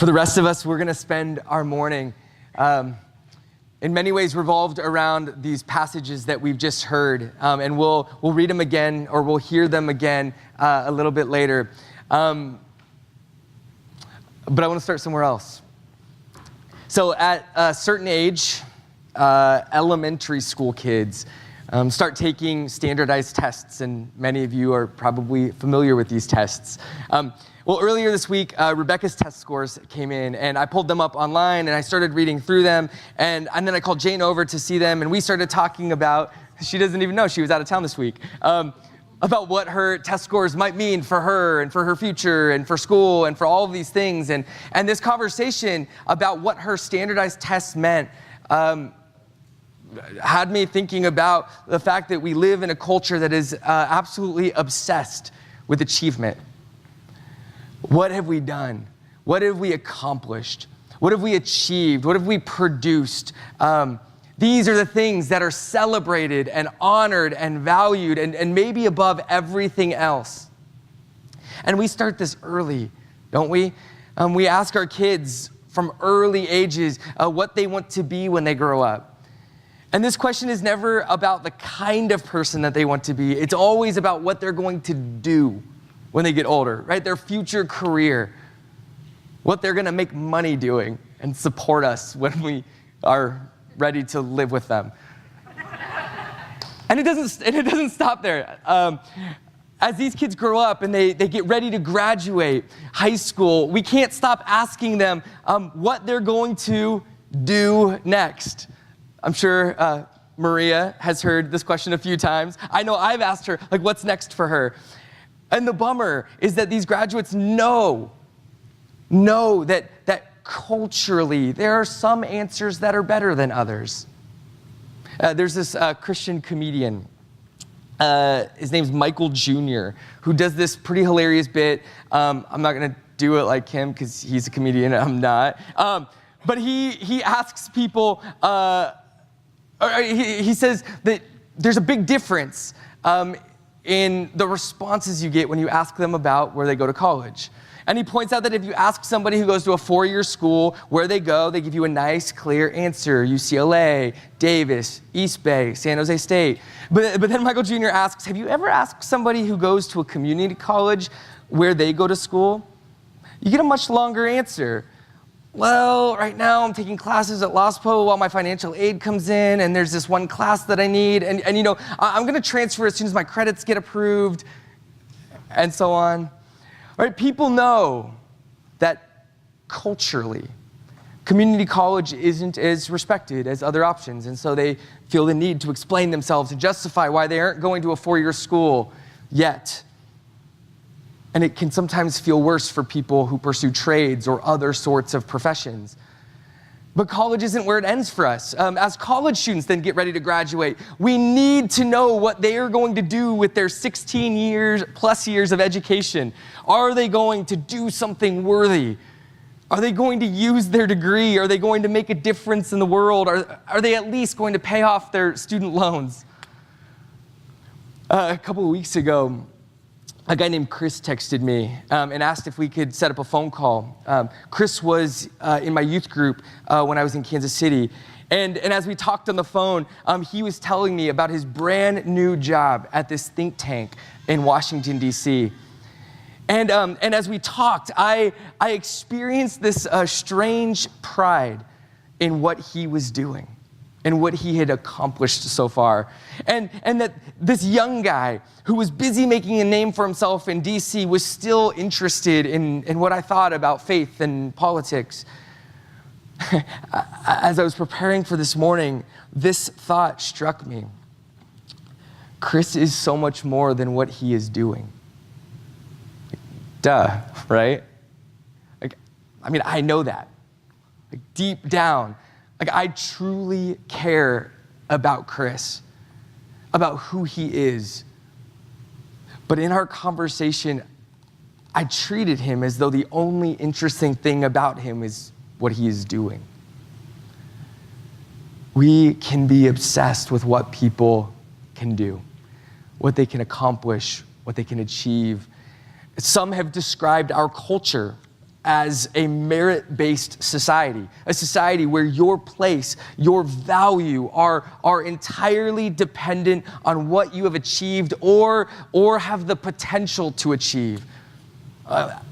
For the rest of us, we're going to spend our morning in many ways revolved around these passages that we've just heard. And we'll read them again, or we'll hear them again a little bit later. But I want to start somewhere else. So at a certain age, elementary school kids start taking standardized tests, and many of you are probably familiar with these tests. Well, earlier this week, Rebecca's test scores came in, and I pulled them up online, and I started reading through them, and then I called Jane over to see them, and we started talking about, she doesn't even know she was out of town this week, about what her test scores might mean for her and for her future and for school and for all of these things. And this conversation about what her standardized tests meant had me thinking about the fact that we live in a culture that is absolutely obsessed with achievement. What have we done? What have we accomplished? What have we achieved? What have we produced? These are the things that are celebrated and honored and valued and maybe above everything else. And we start this early, don't we? We ask our kids from early ages what they want to be when they grow up. And this question is never about the kind of person that they want to be. It's always about what they're going to do when they get older, right? Their future career, what they're gonna make money doing and support us when we are ready to live with them. And it doesn't stop there. As these kids grow up and they get ready to graduate high school, we can't stop asking them what they're going to do next. I'm sure Maria has heard this question a few times. I know I've asked her, like, what's next for her? And the bummer is that these graduates know that culturally there are some answers that are better than others. There's this Christian comedian, his name's Michael Jr., who does this pretty hilarious bit. I'm not gonna do it like him because he's a comedian and I'm not. But he asks people, he says that there's a big difference in the responses you get when you ask them about where they go to college. And he points out that if you ask somebody who goes to a 4-year school where they go, they give you a nice, clear answer. UCLA, Davis, East Bay, San Jose State. But then Michael Jr. asks, have you ever asked somebody who goes to a community college where they go to school? You get a much longer answer. Well, right now I'm taking classes at LOSPO while my financial aid comes in, and there's this one class that I need, and you know, I'm gonna transfer as soon as my credits get approved, and so on. Right? People know that culturally, community college isn't as respected as other options, and so they feel the need to explain themselves and justify why they aren't going to a 4-year school yet. And it can sometimes feel worse for people who pursue trades or other sorts of professions. But college isn't where it ends for us. As college students then get ready to graduate, we need to know what they are going to do with their 16 years plus years of education. Are they going to do something worthy? Are they going to use their degree? Are they going to make a difference in the world? Are they at least going to pay off their student loans? A couple of weeks ago, a guy named Chris texted me and asked if we could set up a phone call. Chris was in my youth group when I was in Kansas City. And as we talked on the phone, he was telling me about his brand new job at this think tank in Washington, D.C. And as we talked, I experienced this strange pride in what he was doing and what he had accomplished so far. And that this young guy who was busy making a name for himself in DC was still interested in what I thought about faith and politics. As I was preparing for this morning, this thought struck me. Chris is so much more than what he is doing. Duh, right? I know that. Deep down, I truly care about Chris, about who he is. But in our conversation, I treated him as though the only interesting thing about him is what he is doing. We can be obsessed with what people can do, what they can accomplish, what they can achieve. Some have described our culture as a merit-based society, a society where your place, your value are entirely dependent on what you have achieved or have the potential to achieve.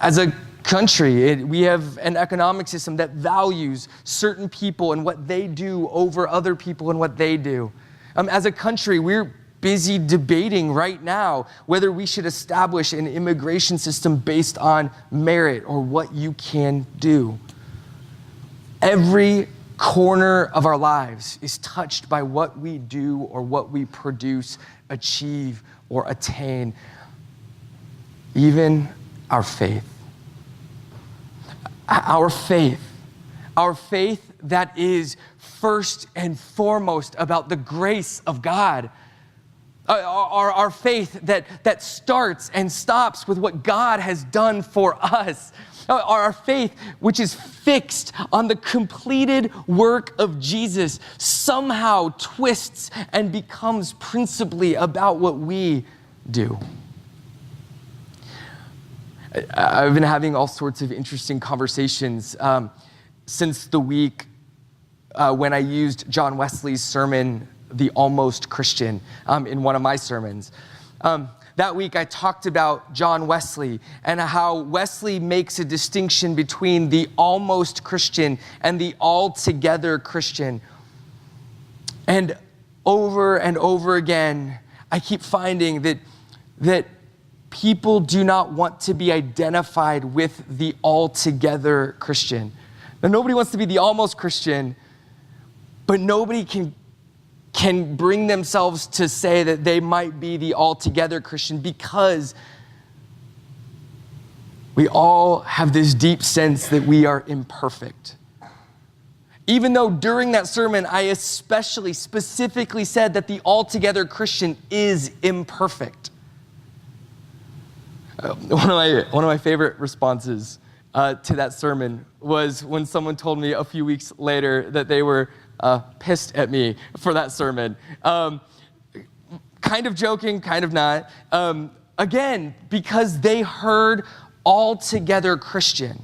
As a country, we have an economic system that values certain people and what they do over other people and what they do. As a country, we're busy debating right now whether we should establish an immigration system based on merit or what you can do. Every corner of our lives is touched by what we do or what we produce, achieve, or attain. Even our faith. Our faith that is first and foremost about the grace of God. Our faith that starts and stops with what God has done for us. Our faith, which is fixed on the completed work of Jesus, somehow twists and becomes principally about what we do. I've been having all sorts of interesting conversations since the week when I used John Wesley's sermon, The Almost Christian, in one of my sermons. That week I talked about John Wesley and how Wesley makes a distinction between the almost Christian and the altogether Christian. And over again, I keep finding that people do not want to be identified with the altogether Christian. Now, nobody wants to be the almost Christian, but nobody can bring themselves to say that they might be the altogether Christian because we all have this deep sense that we are imperfect. Even though during that sermon, I specifically said that the altogether Christian is imperfect. One of my favorite responses to that sermon was when someone told me a few weeks later that they were pissed at me for that sermon. Kind of joking, kind of not. Again, because they heard altogether Christian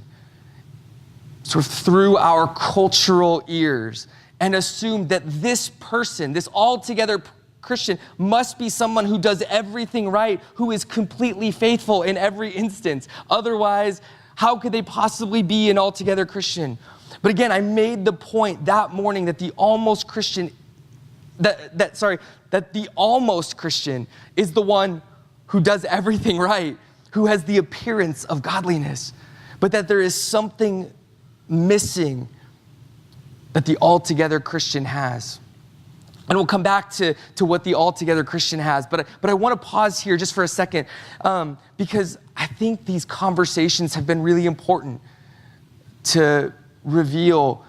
sort of through our cultural ears and assumed that this person, this altogether Christian, must be someone who does everything right, who is completely faithful in every instance. Otherwise, how could they possibly be an altogether Christian? But again, I made the point that morning that the almost Christian, that the almost Christian is the one who does everything right, who has the appearance of godliness, but that there is something missing that the altogether Christian has. And we'll come back to what the altogether Christian has, but I want to pause here just for a second because I think these conversations have been really important to reveal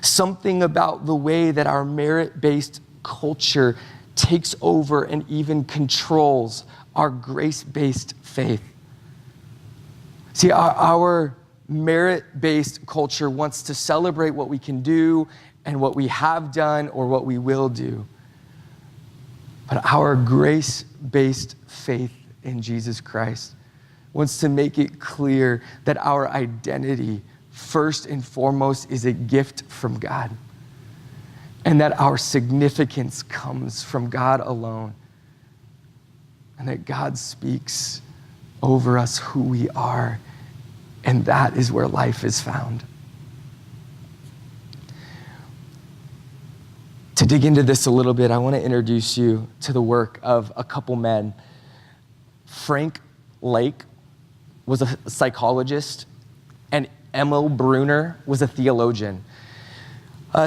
something about the way that our merit-based culture takes over and even controls our grace-based faith. See, our merit-based culture wants to celebrate what we can do and what we have done or what we will do. But our grace-based faith in Jesus Christ wants to make it clear that our identity, first and foremost, is a gift from God, and that our significance comes from God alone, and that God speaks over us who we are, and that is where life is found. To dig into this a little bit, I want to introduce you to the work of a couple men. Frank Lake was a psychologist, and Emil Brunner was a theologian.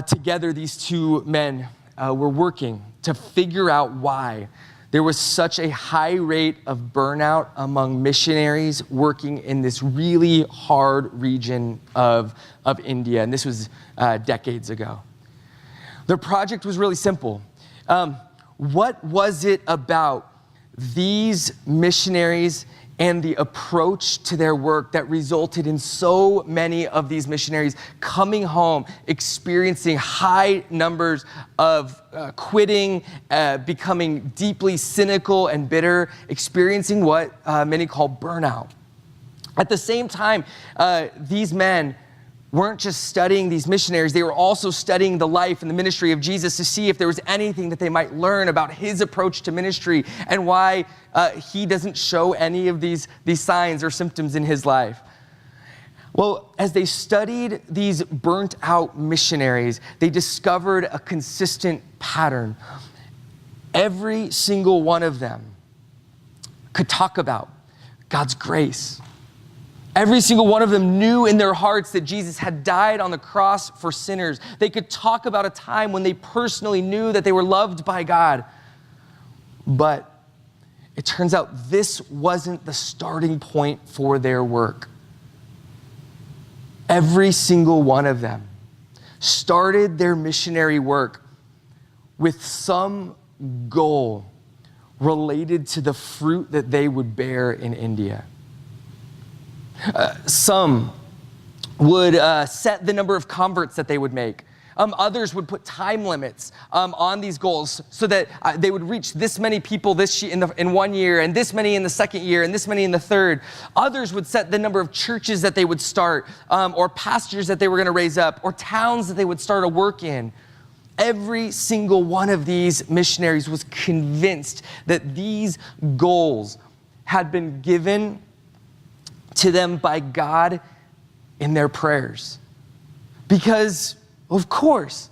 Together, these two men were working to figure out why there was such a high rate of burnout among missionaries working in this really hard region of India, and this was decades ago. The project was really simple. What was it about these missionaries and the approach to their work that resulted in so many of these missionaries coming home, experiencing high numbers of quitting, becoming deeply cynical and bitter, experiencing what many call burnout? At the same time, these men weren't just studying these missionaries, they were also studying the life and the ministry of Jesus to see if there was anything that they might learn about his approach to ministry and why he doesn't show any of these signs or symptoms in his life. Well, as they studied these burnt out missionaries, they discovered a consistent pattern. Every single one of them could talk about God's grace. Every single one of them knew in their hearts that Jesus had died on the cross for sinners. They could talk about a time when they personally knew that they were loved by God. But it turns out this wasn't the starting point for their work. Every single one of them started their missionary work with some goal related to the fruit that they would bear in India. Some would set the number of converts that they would make. Others would put time limits on these goals so that they would reach this many people in 1 year, and this many in the second year, and this many in the third. Others would set the number of churches that they would start, or pastors that they were going to raise up, or towns that they would start a work in. Every single one of these missionaries was convinced that these goals had been given to them by God in their prayers. Because, of course,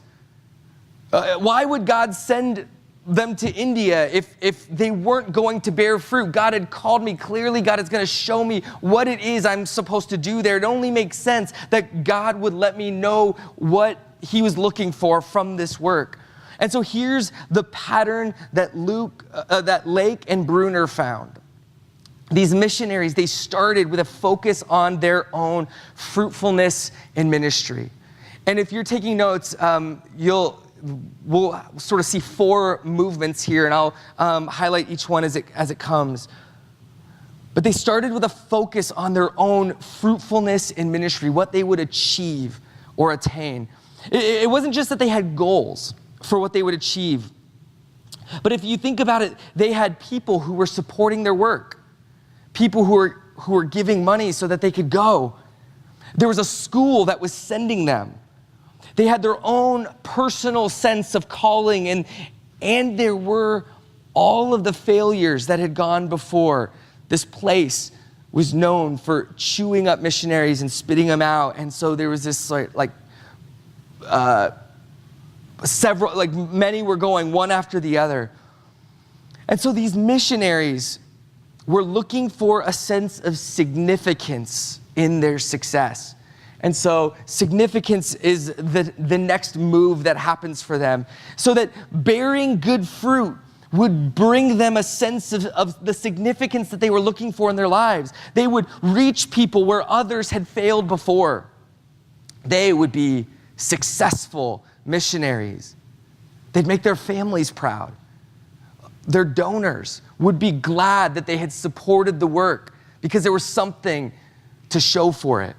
why would God send them to India if they weren't going to bear fruit? God had called me. Clearly, God is going to show me what it is I'm supposed to do there. It only makes sense that God would let me know what he was looking for from this work. And so here's the pattern that Lake and Bruner found. These missionaries, they started with a focus on their own fruitfulness in ministry. And if you're taking notes, we'll sort of see 4 movements here, and I'll highlight each one as it comes. But they started with a focus on their own fruitfulness in ministry, what they would achieve or attain. It wasn't just that they had goals for what they would achieve, but if you think about it, they had people who were supporting their work. People who were giving money so that they could go. There was a school that was sending them. They had their own personal sense of calling, and there were all of the failures that had gone before. This place was known for chewing up missionaries and spitting them out, and so there was this many were going one after the other. And so these missionaries were looking for a sense of significance in their success. And so significance is the next move that happens for them, so that bearing good fruit would bring them a sense of the significance that they were looking for in their lives. They would reach people where others had failed before. They would be successful missionaries. They'd make their families proud. Their donors would be glad that they had supported the work because there was something to show for it.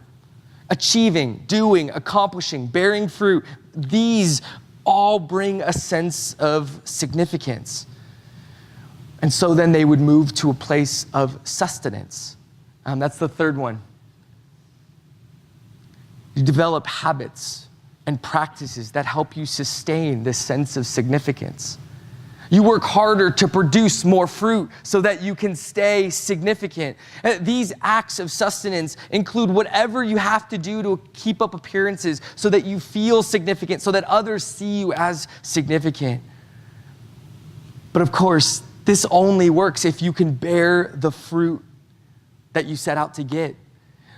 Achieving, doing, accomplishing, bearing fruit, these all bring a sense of significance. And so then they would move to a place of sustenance. That's the third one. You develop habits and practices that help you sustain this sense of significance. You work harder to produce more fruit so that you can stay significant. These acts of sustenance include whatever you have to do to keep up appearances so that you feel significant, so that others see you as significant. But of course, this only works if you can bear the fruit that you set out to get.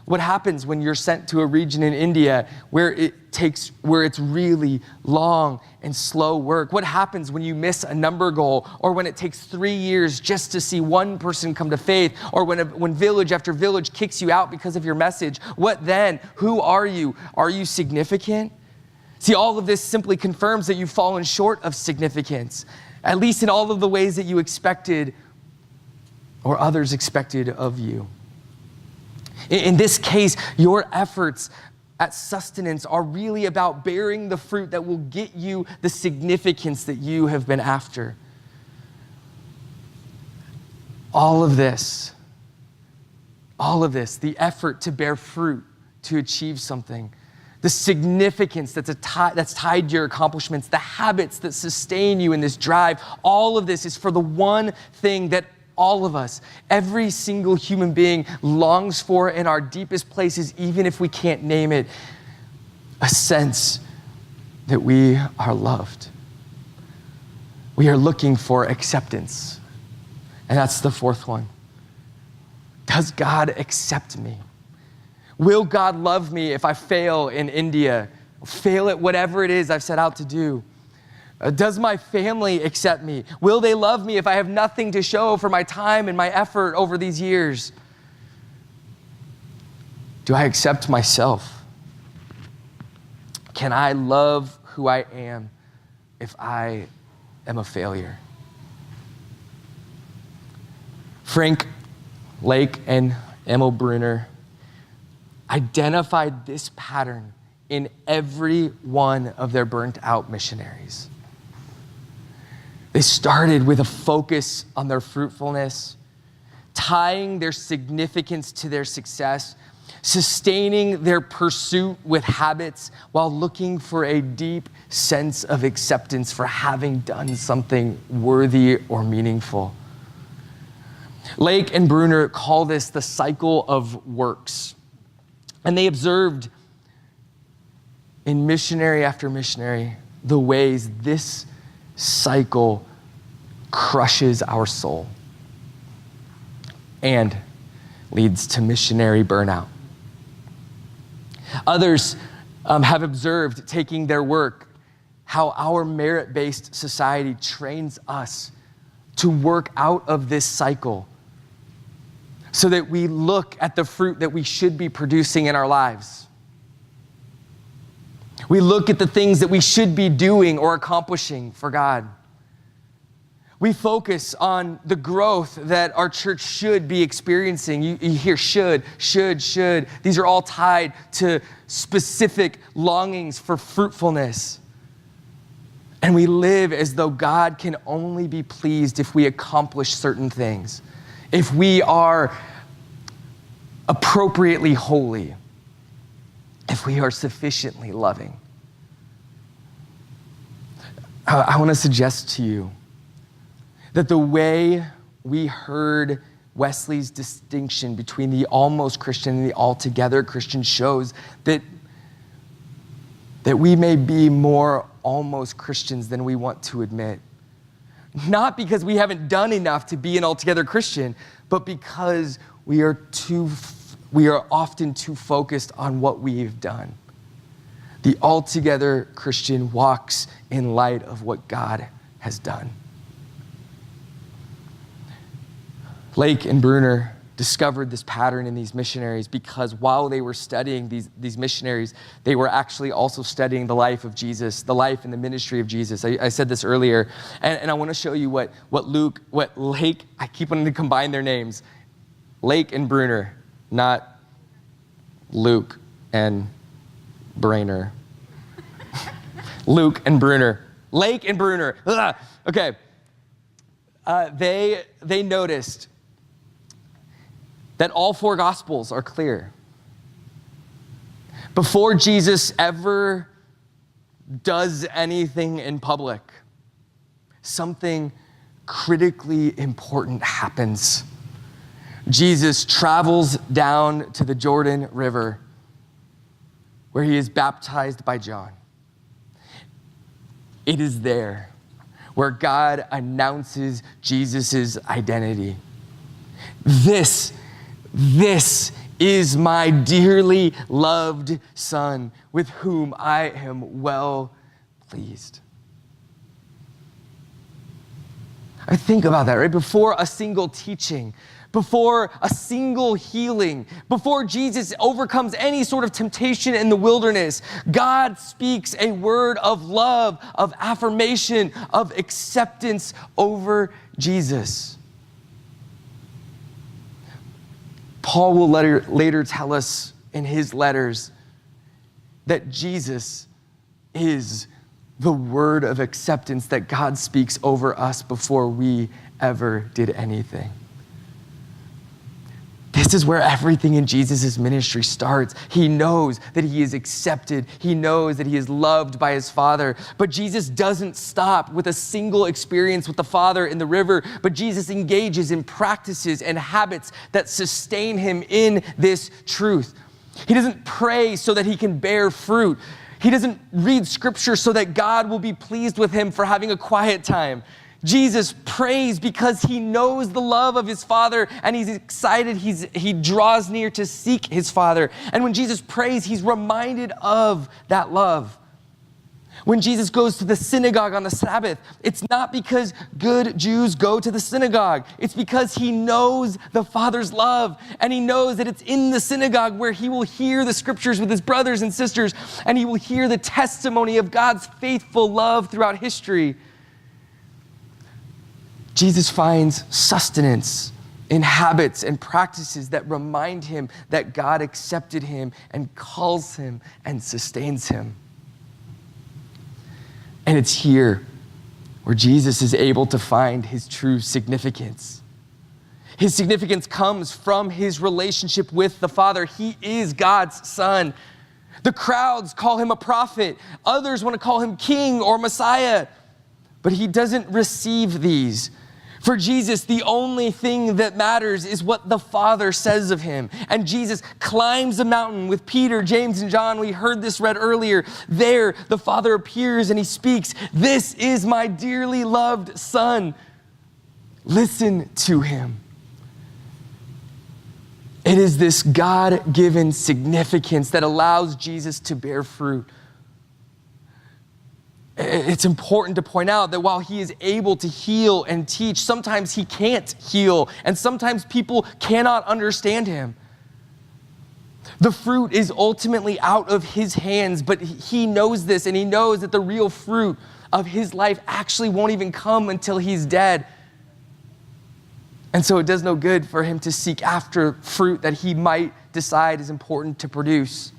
What happens when you're sent to a region in India where it's really long and slow work? What happens when you miss a number goal, or when it takes 3 years just to see one person come to faith, or when village after village kicks you out because of your message? What then? Who are you? Are you significant? See, all of this simply confirms that you've fallen short of significance, at least in all of the ways that you expected or others expected of you. In this case, your efforts at sustenance are really about bearing the fruit that will get you the significance that you have been after. All of this All of this, the effort to bear fruit, to achieve something, the significance that's tied to your accomplishments, the habits that sustain you in this drive, all of this is for the one thing that all of us, every single human being longs for in our deepest places, even if we can't name it, a sense that we are loved. We are looking for acceptance. And that's the fourth one. Does God accept me? Will God love me if I fail in India, fail at whatever it is I've set out to do? Does my family accept me? Will they love me if I have nothing to show for my time and my effort over these years? Do I accept myself? Can I love who I am if I am a failure? Frank Lake and Emil Brunner identified this pattern in every one of their burnt out missionaries. They started with a focus on their fruitfulness, tying their significance to their success, sustaining their pursuit with habits while looking for a deep sense of acceptance for having done something worthy or meaningful. Lake and Brunner call this the cycle of works. And they observed in missionary after missionary the ways this cycle crushes our soul and leads to missionary burnout. Others have observed, taking their work, how our merit-based society trains us to work out of this cycle so that we look at the fruit that we should be producing in our lives. We look at the things that we should be doing or accomplishing for God. We focus on the growth that our church should be experiencing. You hear should. These are all tied to specific longings for fruitfulness. And we live as though God can only be pleased if we accomplish certain things, if we are appropriately holy, if we are sufficiently loving. I want to suggest to you that the way we heard Wesley's distinction between the almost Christian and the altogether Christian shows that we may be more almost Christians than we want to admit. Not because we haven't done enough to be an altogether Christian, but because we are often too focused on what we've done. The altogether Christian walks in light of what God has done. Lake and Brunner discovered this pattern in these missionaries because while they were studying these missionaries, they were actually also studying the life of Jesus, the life and the ministry of Jesus. I said this earlier, and I want to show you what Lake, I keep wanting to combine their names, Lake and Brunner, not Luke and Brainer. Luke and Brunner. Lake and Brunner. Ugh. Okay. They noticed that all four Gospels are clear. Before Jesus ever does anything in public, something critically important happens. Jesus travels down to the Jordan River where he is baptized by John. It is there where God announces Jesus' identity. This is my dearly loved Son, with whom I am well pleased. I think about that, right? Before a single teaching, before a single healing, before Jesus overcomes any sort of temptation in the wilderness, God speaks a word of love, of affirmation, of acceptance over Jesus. Paul will later tell us in his letters that Jesus is the word of acceptance that God speaks over us before we ever did anything. This is where everything in Jesus' ministry starts. He knows that he is accepted. He knows that he is loved by his Father. But Jesus doesn't stop with a single experience with the Father in the river, but Jesus engages in practices and habits that sustain him in this truth. He doesn't pray so that he can bear fruit. He doesn't read scripture so that God will be pleased with him for having a quiet time. Jesus prays because he knows the love of his Father, and he's excited. He draws near to seek his Father. And when Jesus prays, he's reminded of that love. When Jesus goes to the synagogue on the Sabbath, it's not because good Jews go to the synagogue. It's because he knows the Father's love, and he knows that it's in the synagogue where he will hear the scriptures with his brothers and sisters, and he will hear the testimony of God's faithful love throughout history. Jesus finds sustenance in habits and practices that remind him that God accepted him and calls him and sustains him. And it's here where Jesus is able to find his true significance. His significance comes from his relationship with the Father. He is God's Son. The crowds call him a prophet. Others want to call him king or Messiah. But he doesn't receive these. For Jesus, the only thing that matters is what the Father says of him. And Jesus climbs a mountain with Peter, James, and John. We heard this read earlier. There, the Father appears and he speaks, "This is my dearly loved Son. Listen to him." It is this God-given significance that allows Jesus to bear fruit. It's important to point out that while he is able to heal and teach, sometimes he can't heal, and sometimes people cannot understand him. The fruit is ultimately out of his hands, but he knows this, and he knows that the real fruit of his life actually won't even come until he's dead. And so it does no good for him to seek after fruit that he might decide is important to produce.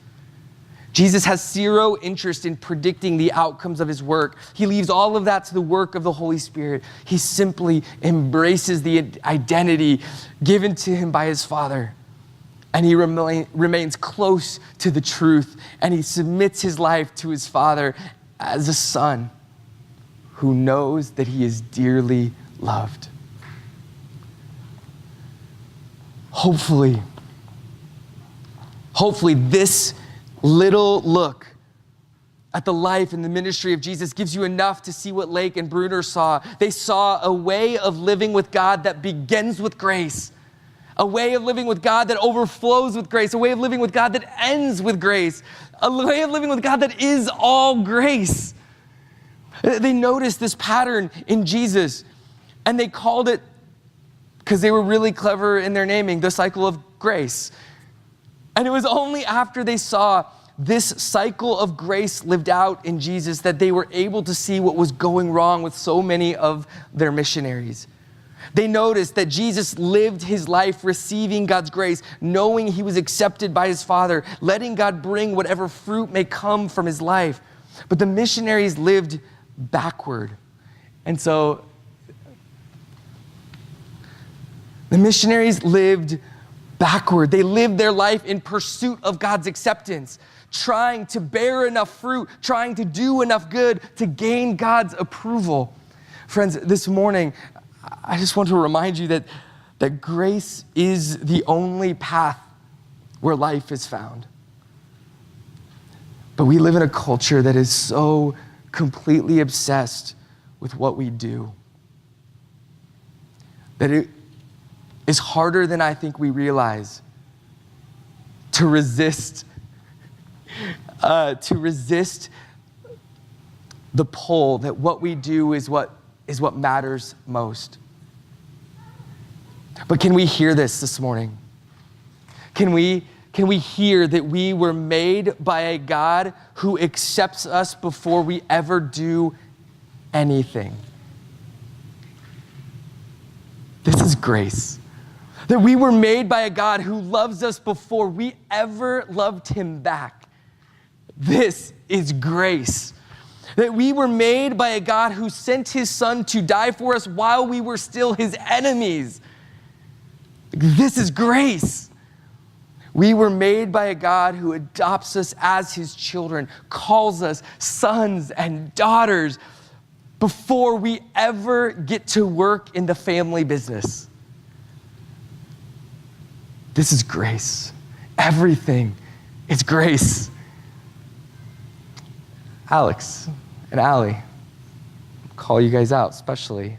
Jesus has zero interest in predicting the outcomes of his work. He leaves all of that to the work of the Holy Spirit. He simply embraces the identity given to him by his Father. And he remains close to the truth. And he submits his life to his Father as a son who knows that he is dearly loved. Hopefully this little look at the life and the ministry of Jesus gives you enough to see what Lake and Bruner saw. They saw a way of living with God that begins with grace, a way of living with God that overflows with grace, a way of living with God that ends with grace, a way of living with God that is all grace. They noticed this pattern in Jesus, and they called it, because they were really clever in their naming, the cycle of grace. And it was only after they saw this cycle of grace lived out in Jesus that they were able to see what was going wrong with so many of their missionaries. They noticed that Jesus lived his life receiving God's grace, knowing he was accepted by his Father, letting God bring whatever fruit may come from his life. But the missionaries lived backward. And so the missionaries lived backward. They lived their life in pursuit of God's acceptance, trying to bear enough fruit, trying to do enough good to gain God's approval. Friends, this morning, I just want to remind you that grace is the only path where life is found. But we live in a culture that is so completely obsessed with what we do that it is harder than I think we realize to resist the pull that what we do is what matters most. But can we hear this morning? Can we hear that we were made by a God who accepts us before we ever do anything? This is grace. That we were made by a God who loves us before we ever loved him back. This is grace. That we were made by a God who sent his Son to die for us while we were still his enemies. This is grace. We were made by a God who adopts us as his children, calls us sons and daughters before we ever get to work in the family business. This is grace. Everything is grace. Alex and Alle, call you guys out especially,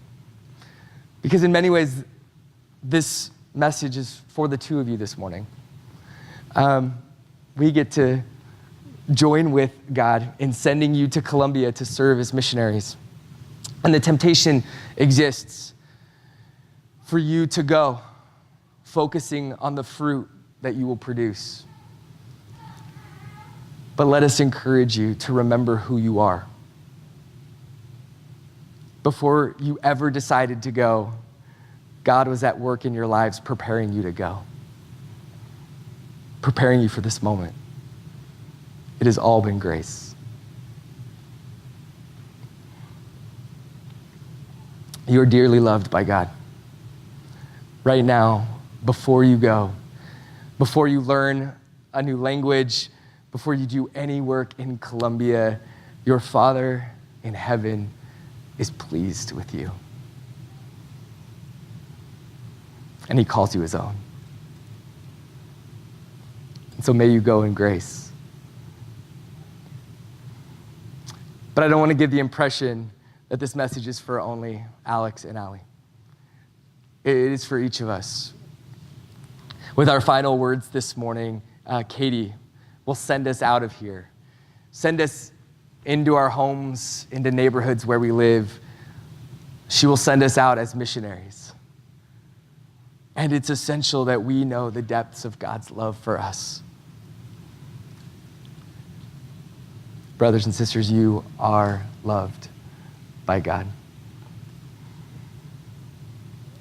because in many ways, this message is for the two of you this morning. We get to join with God in sending you to Colombia to serve as missionaries. And the temptation exists for you to go, focusing on the fruit that you will produce. But let us encourage you to remember who you are. Before you ever decided to go, God was at work in your lives preparing you to go, preparing you for this moment. It has all been grace. You are dearly loved by God. Right now, before you go, before you learn a new language, before you do any work in Colombia, your Father in heaven is pleased with you. And he calls you his own. And so may you go in grace. But I don't want to give the impression that this message is for only Alex and Alle. It is for each of us. With our final words this morning, Katie will send us out of here. Send us into our homes, into neighborhoods where we live. She will send us out as missionaries. And it's essential that we know the depths of God's love for us. Brothers and sisters, you are loved by God.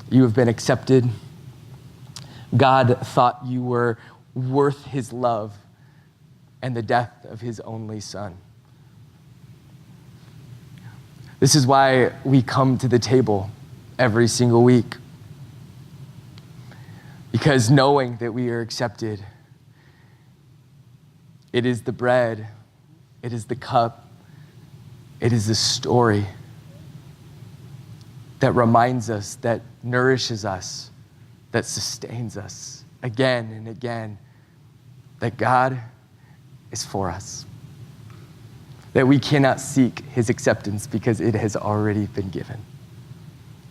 You have been accepted. God thought you were worth his love and the death of his only son. This is why we come to the table every single week. Because knowing that we are accepted, it is the bread, it is the cup, it is the story that reminds us, that nourishes us, that sustains us again and again, that God is for us. That we cannot seek his acceptance because it has already been given.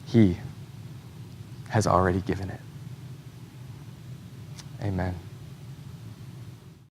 He has already given it. Amen.